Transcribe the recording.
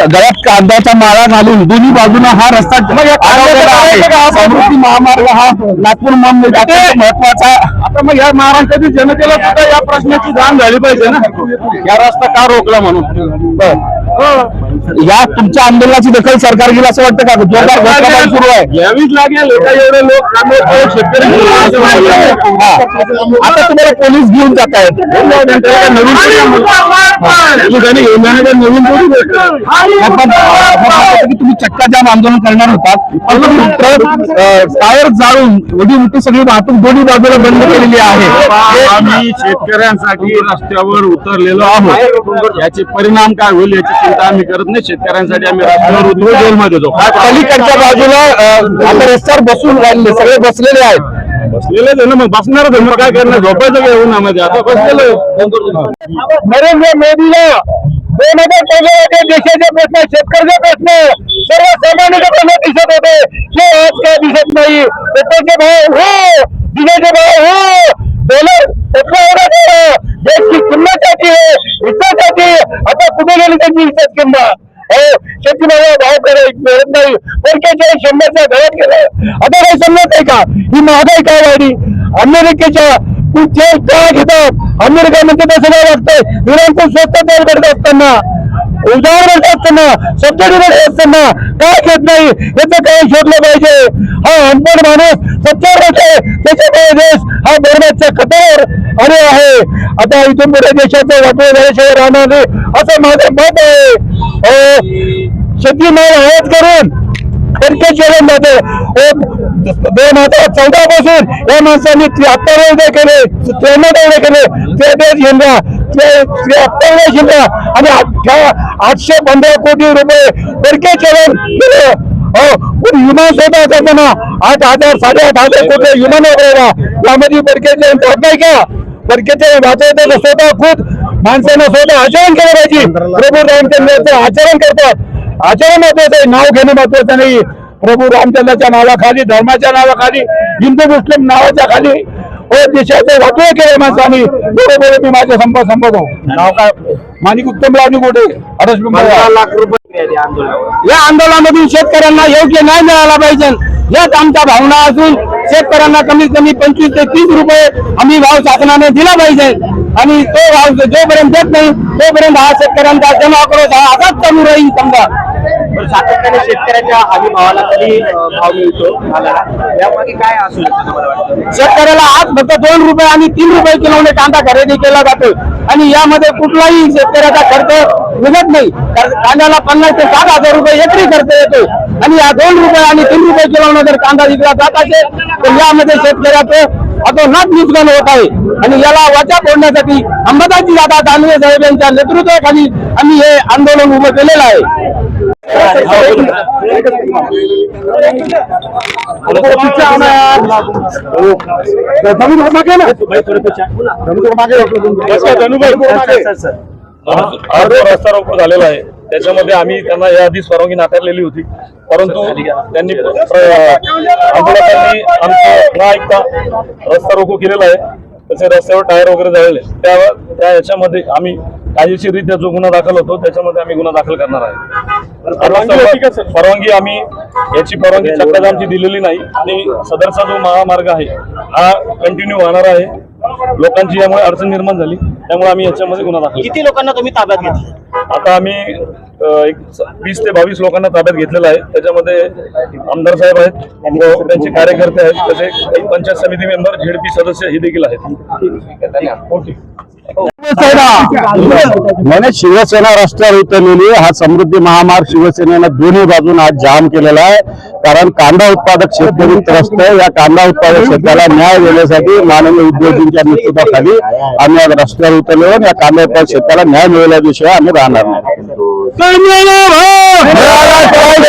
गळ्यात कांद्याचा माळा घालून दोन्ही बाजूला हा रस्ता समृद्धी महामार्ग हा नागपूर महत्वाचा. आता मग या महाराष्ट्रातील जनतेला सुद्धा या प्रश्नाची जाण झाली पाहिजे ना, या रस्ता का रोखला म्हणून. या तुमच्या आंदोलनाची दखल सरकार घेईल असं वाटतं का? जोरदार घोषणाबाजी सुरू आहे, यावीच लागेल. एवढे लोक शेतकरी आता तुम्हाला पोलीस घेऊन जात आहेत, नवीन तुम्ही चक्का जाम आंदोलन करणार होतात, टायर जाळून एवढी मोठी सगळी वाहतूक दोन्ही बाजूला बंद केलेली आहे. आम्ही शेतकऱ्यांसाठी रस्त्यावर उतरलेलो आहोत, याचे परिणाम काय होईल याची चिंता आम्ही करत नाही. शेतकऱ्यांसाठी आम्ही रस्त्यावर उतरू, जेलमध्ये जाऊ. पलीकडच्या बाजूला आता रस्त्यावर बसून राहिले, सगळे बसलेले आहेत. बसलेलेच आहे ना, मग बसणारच आहे. मग काय करणार, झोपायचं काय उन्हामध्ये? आता बसलेलं. नरेंद्र मोदीला 2014 देशाचे प्रश्न, शेतकऱ्याचे प्रश्न, सर्वसामान्यांचे प्रश्न दिसत होते, ते आज काय दिसत नाही. पेट्रोलचे भाव हो, डिझेलचे भाव हो, डॉलर देशची किंमत त्याची आहे, इज्जताची. आता कुठे गेली त्यांची इज्जत किंमत? शेतीमाला भाव मिळत नाही, परकेच्या 100च्या घरात गेलं. आता काही समजत नाही का ही महागाई काय वाढली? अमेरिकेच्या तेल का घेतात? अमेरिका म्हणजे तसं काय वाटतंय? इराण खूप स्वस्त तेल करत असताना, उदाहरण भेटत असताना, सबसिडी भेटत असताना काय घेत नाही याचं काय शोधलं पाहिजे. हा अनपढ माणूस 70 वर्ष त्याच्यामुळे देश हा बर्बादच्या खतावर आले आहे. आता इथून पुढे देशाचं वाटोळ झाल्याशिवाय राहणार नाही असं माझं मत आहे. शेतीमाल आयात करून परकेश्वरून जाते. 2014 पासून या माणसांनी 73 रुपये केले, 93 केले, ते देश घेणला 73 घेणला आणि 815 कोटी रुपये परकेश्वरून दिले. विमान स्वतः करताना 8,000 8,500 कोटी विमान वगैरे, यामध्ये परकेश्वरून होत नाही का? परकेचे वाचवतात स्वतः खुद माणसानं स्वतः आचरण केलं पाहिजे. प्रभू रामचंद्राचं आचरण करतात, आचरण महत्वाचं आहे, नाव घेणं महत्वाचं नाही. प्रभू रामचंद्राच्या नावाखाली, धर्माच्या नावाखाली, हिंदू मुस्लिम नावाच्या खाली देशाचे वाटोळे केले माणसांनी. बरोबर मी माझे संपवतो. नाव काय? माणिक उत्तमराव निगोडे. लाख रुपये या आंदोलनामधून शेतकऱ्यांना योग्य न्याय मिळाला पाहिजे, याच आमच्या भावना असून शेतकऱ्यांना कमीत कमी 25 ते 30 रुपये हमी भाव शासनाने दिला पाहिजे. आणि तो भाव जोपर्यंत देत नाही तोपर्यंत हा शेतकऱ्यांचा जनाक्रोश हा असाच चालू राहील. समजा सातत्याने शेतकऱ्याच्या हमी भावाला कधी भाव मिळतो, यामागे काय असू शकतं? शेतकऱ्याला आज फक्त 2 रुपये आणि 3 रुपये किलोने कांदा खरेदी केला जातो आणि यामध्ये कुठलाही शेतकऱ्याचा खर्च निघत नाही. कांद्याला 50 ते 60,000 रुपये एकरी खर्च येतो आणि या 2 रुपये आणि 3 रुपये किलोने जर कांदा विकला जात असेल तर यामध्ये शेतकऱ्याचं अतोनात नुकसान होत आहे. आणि याला वाचा फोडण्यासाठी अंबादासजी दादा दानवे साहेब यांच्या नेतृत्वाखाली आम्ही हे आंदोलन उभं केलेलं आहे. रस्ता रोको झालेला आहे, त्याच्यामध्ये आम्ही त्यांना याआधीच परवानगी नाकारलेली होती, परंतु त्यांनी आमचं न ऐकता रस्ता रोको केलेला आहे. तसे रस्त्यावर टायर वगैरे जळले, त्या याच्यामध्ये आम्ही कायदेशीररित्या जो गुन्हा दाखल होतो त्याच्यामध्ये आम्ही गुन्हा दाखल करणार आहे. परवानगी आम्ही याची परवानगी चक्काजामची दिलेली नाही आणि सदरचा जो महामार्ग आहे हा कंटिन्यू वाहणार आहे. लोकांची यामुळे अडचण निर्माण झाली, त्यामुळे आम्ही याच्यामध्ये गुन्हा दाखल. किती लोकांना तुम्ही ताब्यात घेतलं? आता आम्ही 20 ते 22 लोकांना ताब्यात घेतलेला आहे. त्याच्यामध्ये आमदार साहेब आहेत, त्यांचे कार्यकर्ते आहेत, तसे काही पंचायत समिती मेंबर, झेडपी सदस्य हे देखील आहेत. मैंने शिवसेना रस्त्यावर उतरलेली. हा समृद्धी महामार्ग शिवसेनेनं दोन्ही बाजून आज जाम केलेला आहे, कारण कांदा उत्पादक शेतकरी त्रस्त आहे. या कांदा उत्पादक शेतकऱ्याला न्याय देण्यासाठी माननीय उद्योजकांच्या नेतृत्वाखाली आम्ही आज रस्त्यावर उतरलो. या कांदा उत्पादक शेतकऱ्याला न्याय मिळाल्याशिवाय आम्ही राहणार नाही.